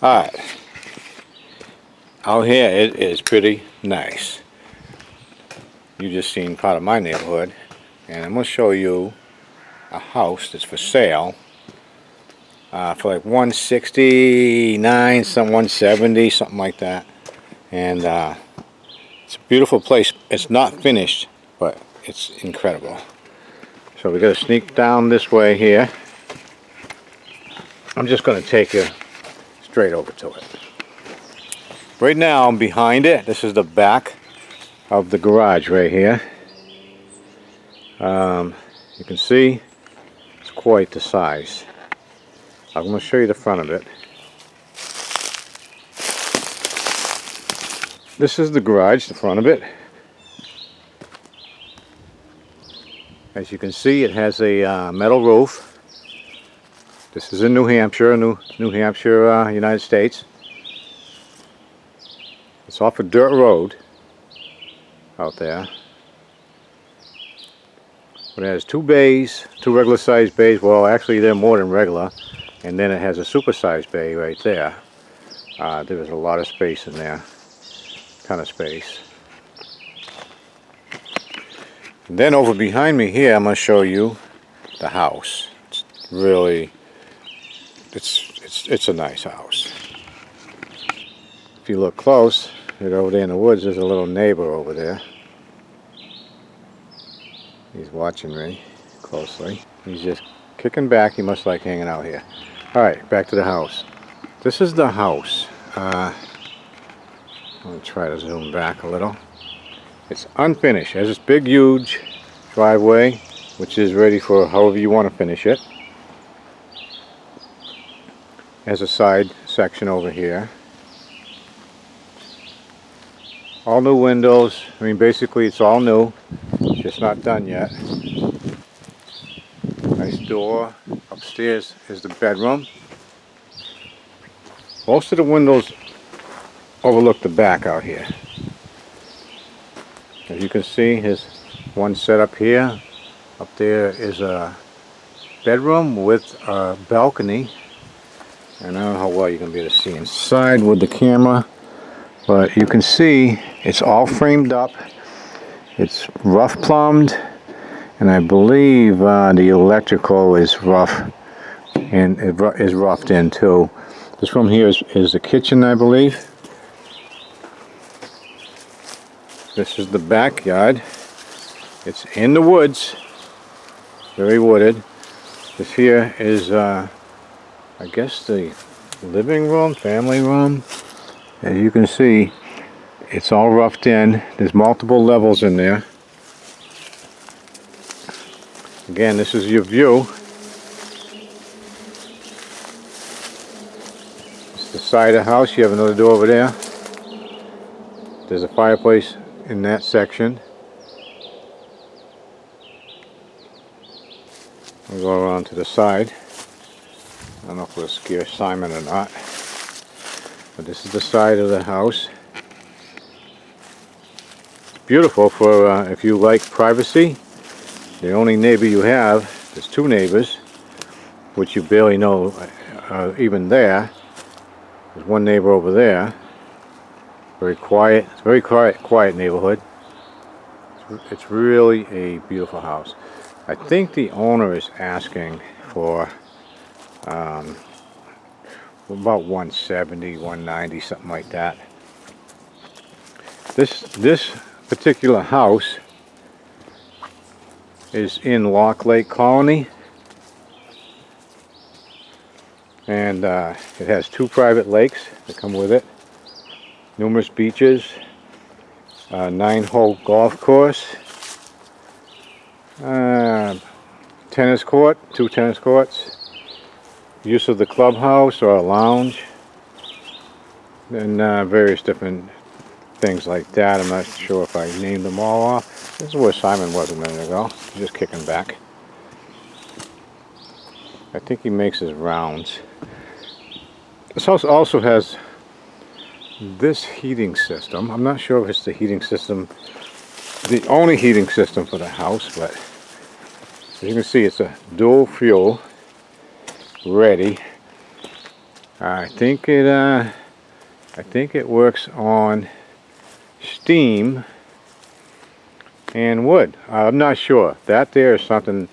Alright, out here it is pretty nice. You just seen part of my neighborhood, and I'm going to show you a house that's for sale for like 169, some 170, something like that. And it's a beautiful place. It's not finished, but it's incredible. So we got to sneak down this way here. I'm just going to take you straight over to it. Right now I'm behind it. This is the back of the garage right here. You can see it's quite the size. I'm going to show you the front of it. This is the garage, the front of it. As you can see, it has a metal roof. This is in New Hampshire, New Hampshire, United States. It's off a dirt road out there. But it has two bays, two regular sized bays. Well, actually they're more than regular. And then it has a super sized bay right there. There's a lot of space in there. Ton of space. And then over behind me here, I'm going to show you the house. It's really, it's a nice house. If you look close, right over there in the woods, there's a little neighbor over there. He's watching me closely. He's just kicking back. He must like hanging out here. Alright, back to the house. This is the house. I'm going to try to zoom back a little. It's unfinished. It has this big, huge driveway, which is ready for however you want to finish it. Has a side section over here. All new windows. I mean, basically it's all new. It's just not done yet. Nice door. Upstairs is the bedroom. Most of the windows overlook the back out here. As you can see, there's one set up here. Up there is a bedroom with a balcony. And I don't know how well you're going to be able to see inside with the camera. But you can see it's all framed up. It's rough plumbed. And I believe the electrical is rough. And it is roughed in too. This room here is the kitchen, I believe. This is the backyard. It's in the woods. Very wooded. This here is, I guess, the living room, family room. As you can see, it's all roughed in. There's multiple levels in there. Again, this is your view. It's the side of the house. You have another door over there. There's a fireplace in that section. We'll go around to the side. I don't know if we'll scare Simon or not. But this is the side of the house. It's beautiful for if you like privacy. The only neighbor you have, there's two neighbors, which you barely know even there. There's one neighbor over there. Very quiet. It's a very quiet neighborhood. It's really a beautiful house. I think the owner is asking for about 170, 190, something like that. This particular house is in Lock Lake Colony, and it has two private lakes that come with it, numerous beaches, 9-hole golf course, tennis court, 2 tennis courts, use of the clubhouse or a lounge, and various different things like that. I'm not sure if I named them all off. This is where Simon was a minute ago, just kicking back. I think he makes his rounds. This house also has this heating system. I'm not sure if it's the heating system, the only heating system for the house, but as you can see, it's a dual fuel ready. I think it works on steam and wood. I'm not sure. That there is something,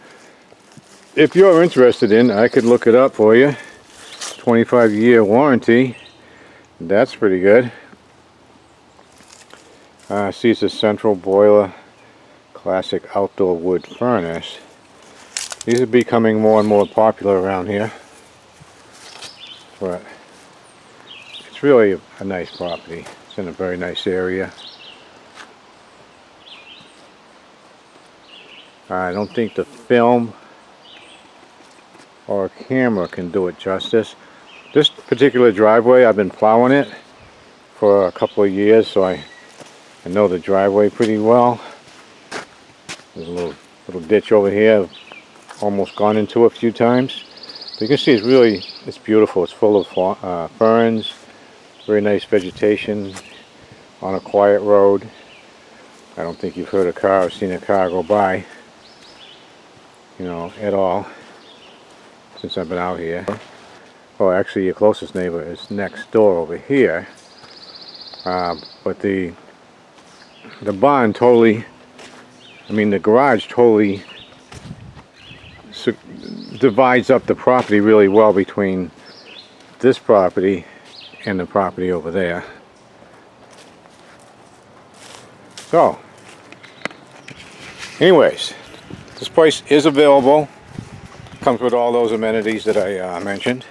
if you're interested in, I could look it up for you. 25-year warranty. That's pretty good. See, it's a central boiler, classic outdoor wood furnace. These are becoming more and more popular around here. But it's really a nice property. It's in a very nice area. I don't think the film or camera can do it justice. This particular driveway, I've been plowing it for a couple of years, so I know the driveway pretty well. There's a little ditch over here, almost gone into a few times. But you can see it's beautiful. It's full of ferns, very nice vegetation on a quiet road. I don't think you've heard a car or seen a car go by, you know, at all since I've been out here. Well, actually your closest neighbor is next door over here. But the barn totally, the garage totally divides up the property really well between this property and the property over there. So, anyways, this place is available. Comes with all those amenities that I mentioned.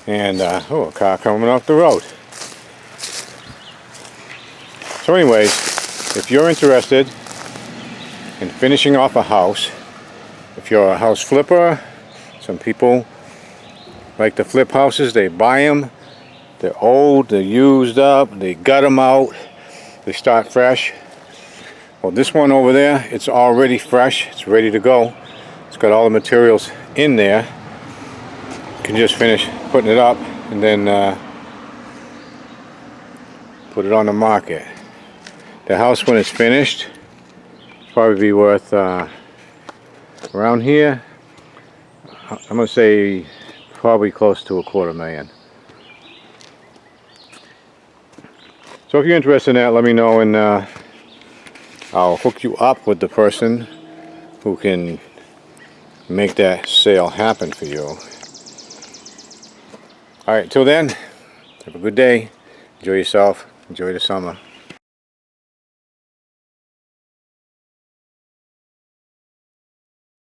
And, oh, a car coming off the road. So anyways, if you're interested in finishing off a house, if you're a house flipper, some people like to flip houses, they buy them, they're old, they're used up, they gut them out, they start fresh. Well, this one over there, it's already fresh, it's ready to go. It's got all the materials in there. You can just finish putting it up and then put it on the market. The house, when it's finished, probably be worth around here, I'm going to say probably close to $250,000. So if you're interested in that, let me know, and I'll hook you up with the person who can make that sale happen for you. Alright, till then, have a good day, enjoy yourself, enjoy the summer.